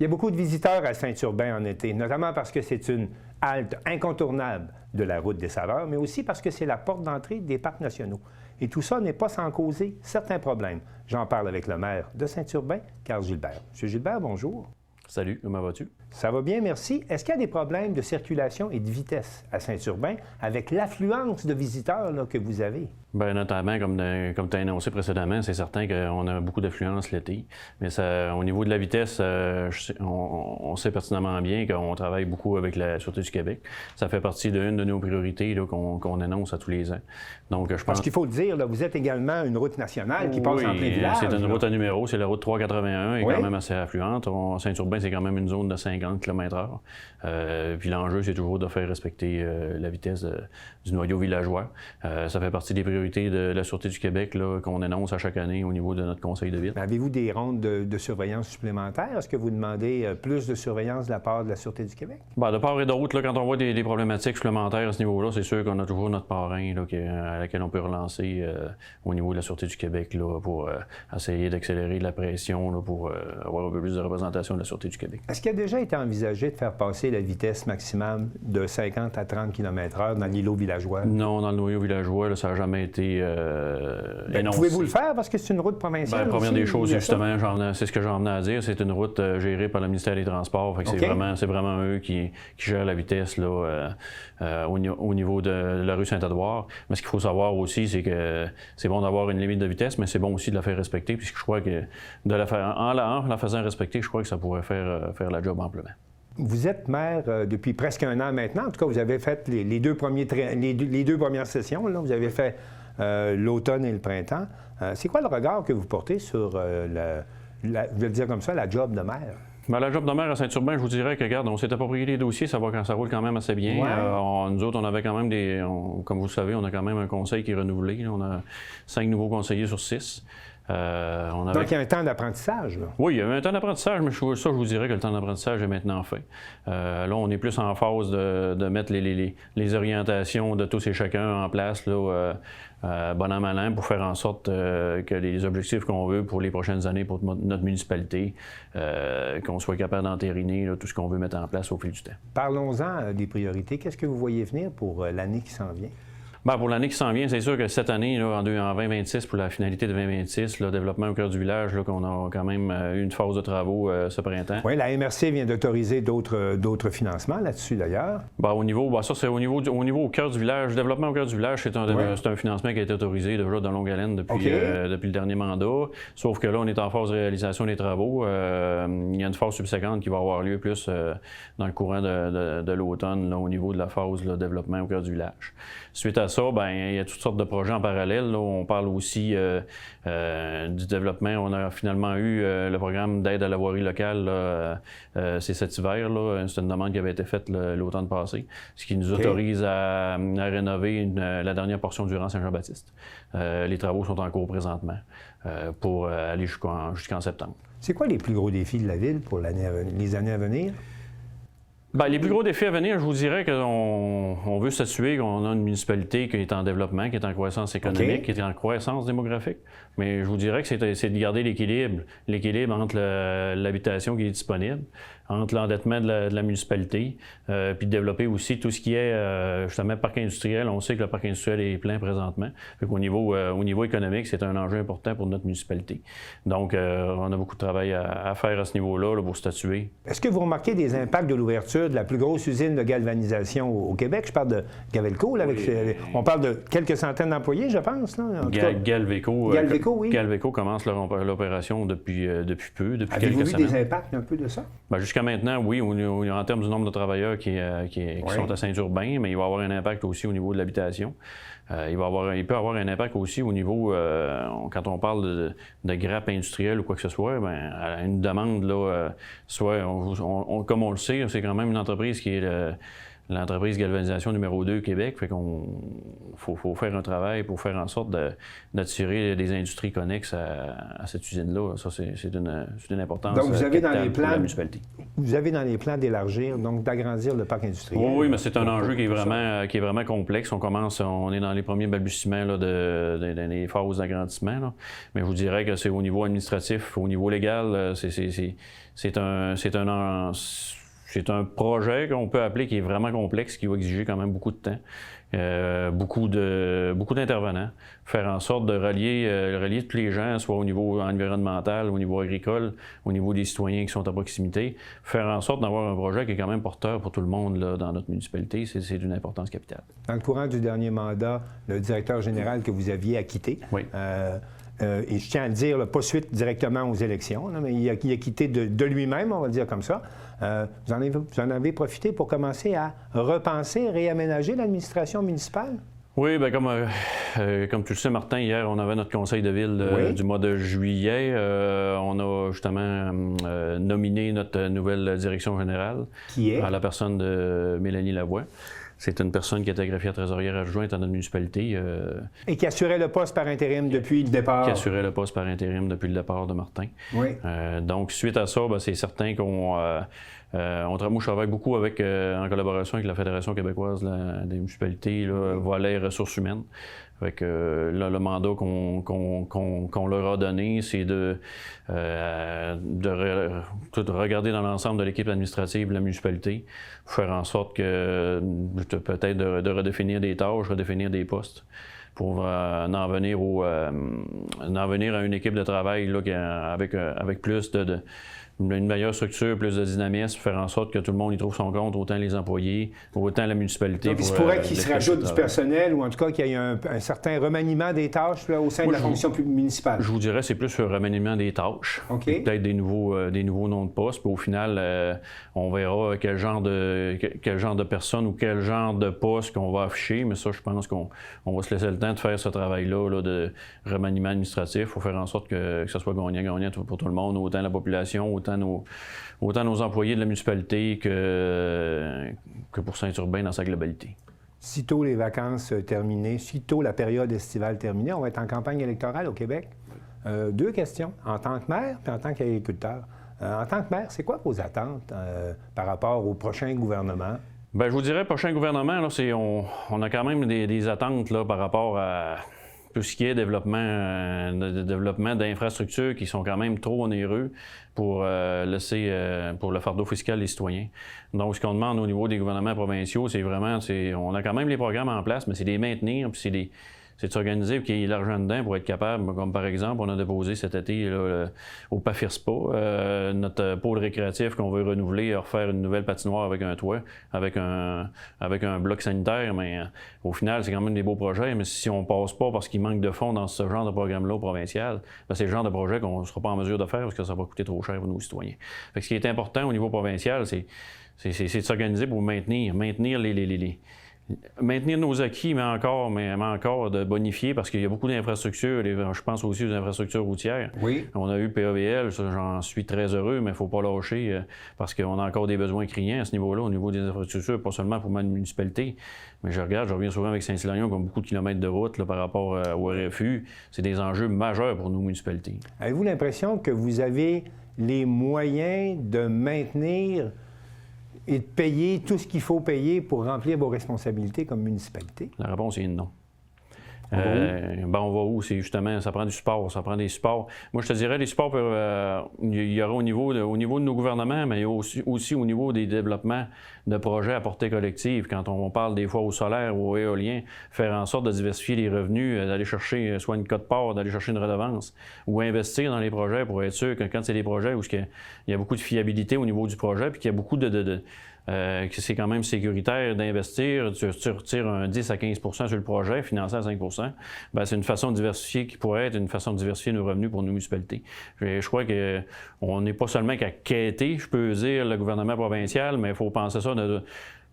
y a beaucoup de visiteurs à Saint-Urbain en été, notamment parce que c'est une halte incontournable de la route des Saveurs, mais aussi parce que c'est la porte d'entrée des parcs nationaux. Et tout ça n'est pas sans causer certains problèmes. J'en parle avec le maire de Saint-Urbain, Carl Gilbert. Monsieur Gilbert, bonjour. Salut, comment vas-tu? Ça va bien, merci. Est-ce qu'il y a des problèmes de circulation et de vitesse à Saint-Urbain avec l'affluence de visiteurs là, que vous avez? Bien, notamment, comme tu as annoncé précédemment, c'est certain qu'on a beaucoup d'affluence l'été. Mais ça, au niveau de la vitesse, on sait pertinemment bien qu'on travaille beaucoup avec la Sûreté du Québec. Ça fait partie d'une de nos priorités qu'on annonce à tous les ans. Donc, je pense... Parce qu'il faut le dire, là, vous êtes également une route nationale qui passe en plein village. C'est une route à numéro, c'est la route 381, est oui. quand même assez affluente. Saint-Urbain, c'est quand même une zone de 50 km/h. Puis l'enjeu, c'est toujours de faire respecter la vitesse du noyau villageois. Ça fait partie des priorités de la Sûreté du Québec qu'on annonce à chaque année au niveau de notre conseil de ville. Avez-vous des rondes de surveillance supplémentaires? Est-ce que vous demandez plus de surveillance de la part de la Sûreté du Québec? Bien, de part et d'autre, quand on voit des problématiques supplémentaires à ce niveau-là, c'est sûr qu'on a toujours notre parrain à laquelle on peut relancer au niveau de la Sûreté du Québec pour essayer d'accélérer la pression pour avoir un peu plus de représentation de la Sûreté du Québec. Est-ce qu'il a déjà été envisagé de faire passer la vitesse maximum de 50 à 30 km/h dans l'îlot villageois? Non, dans le noyau villageois, là, ça n'a jamais été pouvez-vous le faire parce que c'est une route provinciale? Bien, la première des choses, justement, c'est ce que j'en venais à dire, c'est une route gérée par le ministère des Transports. Fait que c'est vraiment eux qui gèrent la vitesse là, au niveau de la rue Saint-Édouard. Mais ce qu'il faut savoir aussi, c'est que c'est bon d'avoir une limite de vitesse, mais c'est bon aussi de la faire respecter, puisque je crois que en la faisant respecter, je crois que ça pourrait faire la job amplement. Vous êtes maire depuis presque un an maintenant. En tout cas, vous avez fait les deux premières sessions. Là. Vous avez fait l'automne et le printemps. C'est quoi le regard que vous portez sur, je vais le dire comme ça, la job de maire? Bien, la job de maire à Saint-Urbain, je vous dirais que, regarde, on s'est approprié les dossiers, ça roule quand même assez bien. Ouais. Nous autres, on avait quand même comme vous le savez, on a quand même un conseil qui est renouvelé. Là. On a 5 nouveaux conseillers sur 6. Donc, il y a un temps d'apprentissage, là? Oui, il y a un temps d'apprentissage, mais je vous dirais que le temps d'apprentissage est maintenant fait. Là, on est plus en phase de mettre les orientations de tous et chacun en place, là, bon an, mal an, pour faire en sorte que les objectifs qu'on veut pour les prochaines années pour notre municipalité, qu'on soit capable d'entériner tout ce qu'on veut mettre en place au fil du temps. Parlons-en des priorités. Qu'est-ce que vous voyez venir pour l'année qui s'en vient? Bien, pour l'année qui s'en vient, c'est sûr que cette année, là, en 2026, pour la finalité de 2026, le développement au cœur du village, là, qu'on a quand même eu une phase de travaux ce printemps. Oui, la MRC vient d'autoriser d'autres financements là-dessus, d'ailleurs. Bien, ça, c'est au niveau au cœur du village. Le développement au cœur du village, c'est un financement qui a été autorisé déjà de longue haleine depuis le dernier mandat. Sauf que là, on est en phase de réalisation des travaux. Il y a une phase subséquente qui va avoir lieu plus dans le courant de l'automne, au niveau de la phase de développement au cœur du village. Suite à ça, bien, il y a toutes sortes de projets en parallèle. Là. On parle aussi du développement. On a finalement eu le programme d'aide à la voirie locale. C'est cet hiver. Là. C'est une demande qui avait été faite l'automne passé, ce qui nous autorise à rénover la dernière portion du rang Saint-Jean-Baptiste. Les travaux sont en cours présentement pour aller jusqu'en septembre. C'est quoi les plus gros défis de la ville pour les années à venir? Bien, les plus gros défis à venir, je vous dirais qu'on veut s'assurer qu'on a une municipalité qui est en développement, qui est en croissance économique, qui est en croissance démographique. Mais je vous dirais que c'est de garder l'équilibre entre l'habitation qui est disponible, entre l'endettement de la municipalité, puis de développer aussi tout ce qui est justement parc industriel. On sait que le parc industriel est plein présentement. Fait qu'au niveau économique, c'est un enjeu important pour notre municipalité. Donc, on a beaucoup de travail à faire à ce niveau-là pour statuer. Est-ce que vous remarquez des impacts de l'ouverture de la plus grosse usine de galvanisation au Québec? Je parle de Gavelco. Là, on parle de quelques centaines d'employés, je pense. Là, Galveco, oui. Galveco commence l'opération depuis peu, depuis Avez-vous quelques semaines. Avez-vous vu des impacts un peu de ça? Bien, jusqu'à maintenant, oui, en termes du nombre de travailleurs qui sont à Saint-Urbain, mais il va y avoir un impact aussi au niveau de l'habitation. Il peut avoir un impact aussi au niveau, quand on parle de grappes industrielles ou quoi que ce soit, bien, une demande, là, soit, comme on le sait, c'est quand même une entreprise qui est l'entreprise galvanisation numéro 2 Québec. Fait qu'on faut faire un travail pour faire en sorte d'attirer des industries connexes à cette usine-là. Ça, c'est d'une importance. Donc, vous avez dans les plans, pour la municipalité. Vous avez dans les plans d'élargir, donc d'agrandir le parc industriel. Oui, mais c'est un enjeu qui est vraiment complexe. On est dans les premiers balbutiements là, des phases d'agrandissement. Là. Mais je vous dirais que c'est au niveau administratif, au niveau légal, c'est un projet qu'on peut appeler qui est vraiment complexe, qui va exiger quand même beaucoup de temps, beaucoup d'intervenants, faire en sorte de relier tous les gens, soit au niveau environnemental, au niveau agricole, au niveau des citoyens qui sont à proximité, faire en sorte d'avoir un projet qui est quand même porteur pour tout le monde là, dans notre municipalité, c'est d'une importance capitale. Dans le courant du dernier mandat, le directeur général que vous aviez acquitté, oui. Et je tiens à le dire, pas suite directement aux élections, là, mais il a quitté de lui-même, on va le dire comme ça. Vous en avez profité pour commencer à repenser, réaménager l'administration municipale? Oui, bien comme tu le sais, Martin, hier, on avait notre conseil de ville du mois de juillet. On a justement nominé notre nouvelle direction générale. Qui est? À la personne de Mélanie Lavoie. C'est une personne qui était greffière trésorière adjointe à notre municipalité. Et qui assurait le poste par intérim depuis le départ. Qui assurait le poste par intérim depuis le départ de Martin. Oui. Donc, suite à ça, c'est certain qu'on... moi, je travaille beaucoup en collaboration avec la Fédération québécoise des municipalités, volet ressources humaines. Fait que, là, le mandat qu'on leur a donné, c'est de regarder dans l'ensemble de l'équipe administrative de la municipalité, faire en sorte que peut-être de redéfinir des tâches, redéfinir des postes, pour en venir à une équipe de travail là, avec plus une meilleure structure, plus de dynamisme, faire en sorte que tout le monde y trouve son compte, autant les employés, autant la municipalité. Donc, il se pourrait qu'il se rajoute du personnel ou en tout cas qu'il y ait un certain remaniement des tâches là, au sein de la fonction municipale. Je vous dirais c'est plus un remaniement des tâches. Okay. Peut-être des nouveaux noms de postes. Puis au final, on verra quel genre de personnes ou quel genre de poste qu'on va afficher. Mais ça, je pense qu'on va se laisser le temps de faire ce travail-là là, de remaniement administratif pour faire en sorte que ça soit gagnant-gagnant pour tout le monde, autant la population, autant nos employés de la municipalité que pour Saint-Urbain dans sa globalité. Sitôt les vacances terminées, sitôt la période estivale terminée, on va être en campagne électorale au Québec. Deux questions, en tant que maire et en tant qu'agriculteur. En tant que maire, c'est quoi vos attentes par rapport au prochain gouvernement? Bien, je vous dirais, prochain gouvernement, là, on a quand même des attentes là, par rapport à tout ce qui est développement d'infrastructures qui sont quand même trop onéreux pour laisser pour le fardeau fiscal des citoyens. Donc, ce qu'on demande au niveau des gouvernements provinciaux, c'est vraiment, on a quand même les programmes en place, mais c'est de les maintenir, puis c'est de s'organiser pour qu'il y ait l'argent dedans pour être capable, comme par exemple, on a déposé cet été là, au PAFIRSPA, notre pôle récréatif qu'on veut renouveler, refaire une nouvelle patinoire avec un toit, avec un bloc sanitaire, mais au final, c'est quand même des beaux projets, mais si on passe pas parce qu'il manque de fonds dans ce genre de programme-là au provincial, ben c'est le genre de projet qu'on ne sera pas en mesure de faire parce que ça va coûter trop cher pour nos citoyens. Fait que ce qui est important au niveau provincial, c'est de s'organiser pour maintenir nos acquis, mais encore de bonifier, parce qu'il y a beaucoup d'infrastructures. Je pense aussi aux infrastructures routières. Oui. On a eu PAVL, j'en suis très heureux, mais il ne faut pas lâcher parce qu'on a encore des besoins criants à ce niveau-là, au niveau des infrastructures, pas seulement pour ma municipalité. Mais je reviens souvent avec Saint-Hilarion, qui a beaucoup de kilomètres de route là, par rapport au RFU. C'est des enjeux majeurs pour nos municipalités. Avez-vous l'impression que vous avez les moyens de maintenir et de payer tout ce qu'il faut payer pour remplir vos responsabilités comme municipalité? La réponse est non. On va où? C'est justement, ça prend du support, ça prend des supports. Moi, je te dirais, les supports, il y aura au niveau de nos gouvernements, mais aussi au niveau des développements de projets à portée collective. Quand on parle des fois au solaire ou au éolien, faire en sorte de diversifier les revenus, d'aller chercher soit une cote-part, d'aller chercher une redevance, ou investir dans les projets pour être sûr que quand c'est des projets où il y a beaucoup de fiabilité au niveau du projet, puis qu'il y a beaucoup que c'est quand même sécuritaire d'investir, tu retires un 10 à 15 sur le projet, financé à 5 bien, c'est une façon de diversifier qui pourrait être une façon de diversifier nos revenus pour nos municipalités. Je crois qu'on n'est pas seulement qu'à quêter, je peux dire, le gouvernement provincial, mais il faut penser ça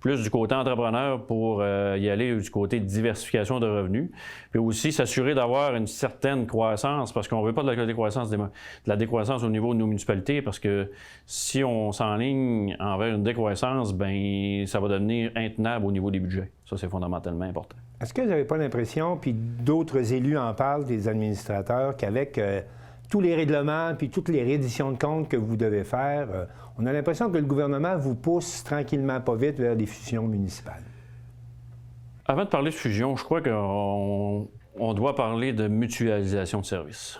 plus du côté entrepreneur pour y aller du côté de diversification de revenus. Puis aussi s'assurer d'avoir une certaine croissance, parce qu'on ne veut pas de la décroissance au niveau de nos municipalités, parce que si on s'enligne envers une décroissance, bien, ça va devenir intenable au niveau des budgets. Ça, c'est fondamentalement important. Est-ce que vous n'avez pas l'impression, puis d'autres élus en parlent, des administrateurs, qu'avec tous les règlements puis toutes les redditions de comptes que vous devez faire, on a l'impression que le gouvernement vous pousse tranquillement, pas vite, vers des fusions municipales? Avant de parler de fusion, je crois qu'on doit parler de mutualisation de services.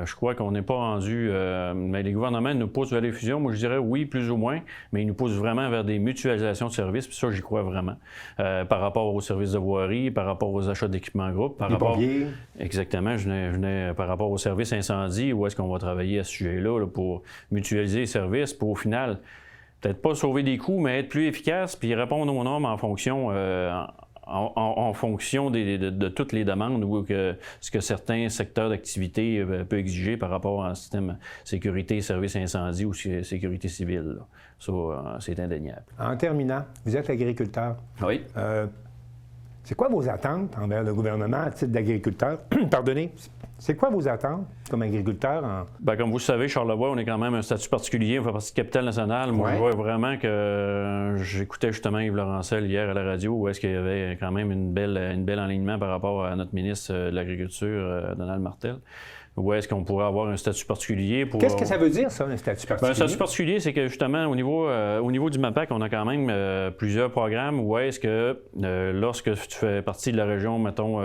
Je crois qu'on n'est pas rendu... mais les gouvernements nous poussent vers les fusions. Moi, je dirais oui, plus ou moins, mais ils nous poussent vraiment vers des mutualisations de services. Puis ça, j'y crois vraiment. Par rapport aux services de voirie, par rapport aux achats d'équipements groupes, par rapport... pompiers. Exactement. Je venais par rapport aux services incendie, où est-ce qu'on va travailler à ce sujet-là pour mutualiser les services, pour au final, peut-être pas sauver des coûts, mais être plus efficace, puis répondre aux normes en fonction... En fonction de toutes les demandes ou ce que certains secteurs d'activité peuvent exiger par rapport à un système sécurité, service incendie ou sécurité civile. Là. Ça, c'est indéniable. En terminant, vous êtes agriculteur. Oui. C'est quoi vos attentes envers le gouvernement à titre d'agriculteur? Pardonnez. C'est quoi vos attentes comme agriculteur? Bien, comme vous le savez, Charlevoix, on est quand même un statut particulier. On fait partie de Capitale-Nationale. Moi, je vois vraiment que j'écoutais justement Yves Laurentzel hier à la radio où est-ce qu'il y avait quand même une belle alignement par rapport à notre ministre de l'Agriculture, Donald Martel. Où est-ce qu'on pourrait avoir un statut particulier pour... Qu'est-ce que ça veut dire, ça, un statut particulier? Bien, un statut particulier, c'est que justement, au niveau du MAPAC, on a quand même plusieurs programmes où est-ce que lorsque tu fais partie de la région, mettons,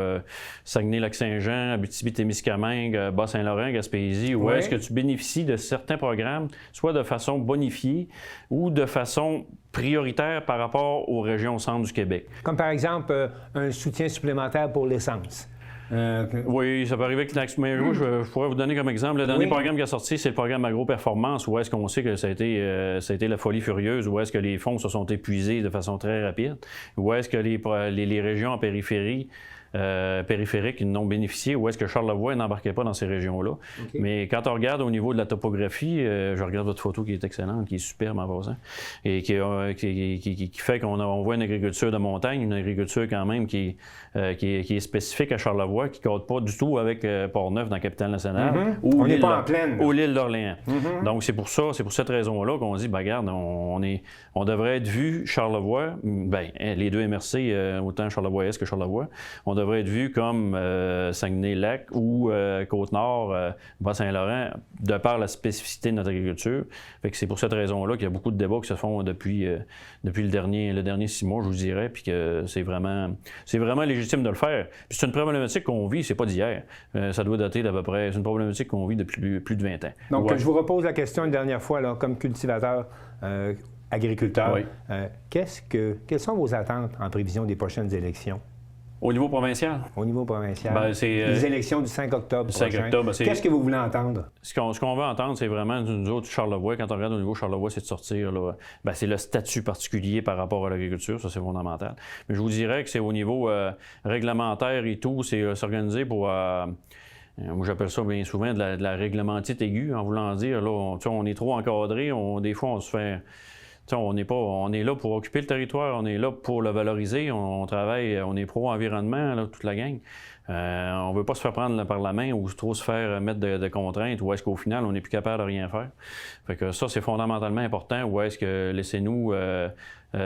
Saguenay-Lac-Saint-Jean, Abitibi-Témiscamingue, Bas-Saint-Laurent, Gaspésie, où est-ce que tu bénéficies de certains programmes, soit de façon bonifiée ou de façon prioritaire par rapport aux régions au centre du Québec. Comme par exemple, un soutien supplémentaire pour l'essence. Oui, ça peut arriver que mais je pourrais vous donner comme exemple. Le dernier programme qui a sorti, c'est le programme Agro-Performance, où est-ce qu'on sait que ça a été la folie furieuse, où est-ce que les fonds se sont épuisés de façon très rapide, où est-ce que les régions en périphérie périphériques n'ont bénéficié, où est-ce que Charlevoix n'embarquait pas dans ces régions-là. Okay. Mais quand on regarde au niveau de la topographie, je regarde votre photo qui est excellente, qui est superbe en passant, et qui fait qu'on voit une agriculture de montagne, une agriculture quand même qui est spécifique à Charlevoix, qui ne code pas du tout avec Port-Neuf dans la Capitale-Nationale, ou l'île d'Orléans. Donc c'est pour cette raison-là qu'on dit, ben regarde, on devrait être vu, Charlevoix, les deux MRC, autant Charlevoix-Est que Charlevoix, on devrait être vu comme Saguenay-Lac ou Côte-Nord, Bas-Saint-Laurent, de par la spécificité de notre agriculture. Fait que c'est pour cette raison-là qu'il y a beaucoup de débats qui se font depuis le dernier 6 mois, je vous dirais, puis que c'est vraiment légitime de le faire. Puis c'est une problématique qu'on vit, c'est pas d'hier. Ça doit dater d'à peu près, c'est une problématique qu'on vit depuis plus de 20 ans. Donc, je vous repose la question une dernière fois, là, comme cultivateur, agriculteur. Oui. Quelles sont vos attentes en prévision des prochaines élections? Au niveau provincial? Au niveau provincial. C'est les élections du 5 octobre prochain. Qu'est-ce que vous voulez entendre? Ce qu'on veut entendre, c'est vraiment, nous autres, Charlevoix, quand on regarde au niveau Charlevoix, c'est de sortir, là, c'est le statut particulier par rapport à l'agriculture, ça c'est fondamental. Mais je vous dirais que c'est au niveau réglementaire et tout, c'est s'organiser pour... moi, j'appelle ça bien souvent de la réglementite aiguë, en voulant dire, là, on est trop encadré, des fois on se fait... On est là pour occuper le territoire, on est là pour le valoriser, on travaille, on est pro-environnement, là, toute la gang. On ne veut pas se faire prendre par la main ou trop se faire mettre de contraintes, ou est-ce qu'au final, on n'est plus capable de rien faire. Fait que ça, c'est fondamentalement important, ou est-ce que laissez-nous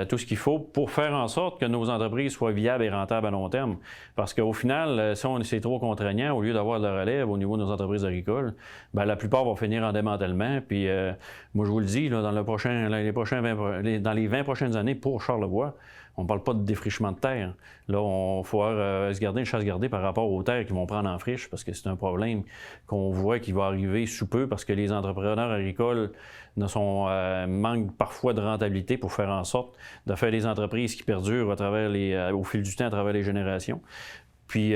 tout ce qu'il faut pour faire en sorte que nos entreprises soient viables et rentables à long terme. Parce qu'au final, si c'est trop contraignant, au lieu d'avoir de la relève au niveau de nos entreprises agricoles, la plupart vont finir en démantèlement. Puis moi, je vous le dis, là, dans les 20 prochaines années pour Charlevoix, on ne parle pas de défrichement de terre. Là, on faut se garder une chasse gardée par rapport aux terres qui vont prendre en friche, parce que c'est un problème qu'on voit qui va arriver sous peu, parce que les entrepreneurs agricoles manquent parfois de rentabilité pour faire en sorte de faire des entreprises qui perdurent au fil du temps, à travers les générations. Puis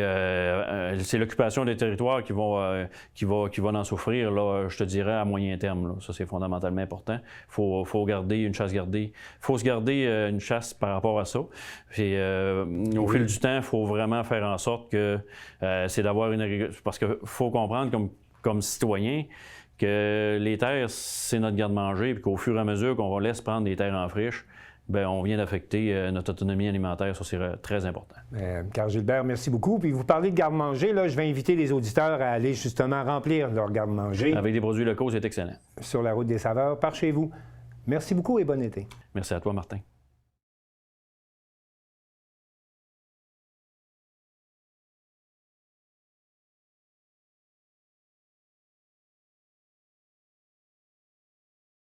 c'est l'occupation des territoires qui va en souffrir, là, je te dirais, à moyen terme. Là. Ça, c'est fondamentalement important. Il faut garder une chasse gardée. Il faut se garder une chasse par rapport à ça. Puis au fil du temps, il faut vraiment faire en sorte que c'est d'avoir une agriculture. Parce qu'il faut comprendre comme citoyen que les terres, c'est notre garde-manger, puis qu'au fur et à mesure qu'on laisse prendre des terres en friche, bien, on vient d'affecter notre autonomie alimentaire. Ça, c'est très important. Carl Gilbert, merci beaucoup. Puis vous parlez de garde-manger, là, je vais inviter les auditeurs à aller justement remplir leur garde-manger. Avec des produits locaux, c'est excellent. Sur la route des saveurs, par chez vous. Merci beaucoup et bon été. Merci à toi, Martin.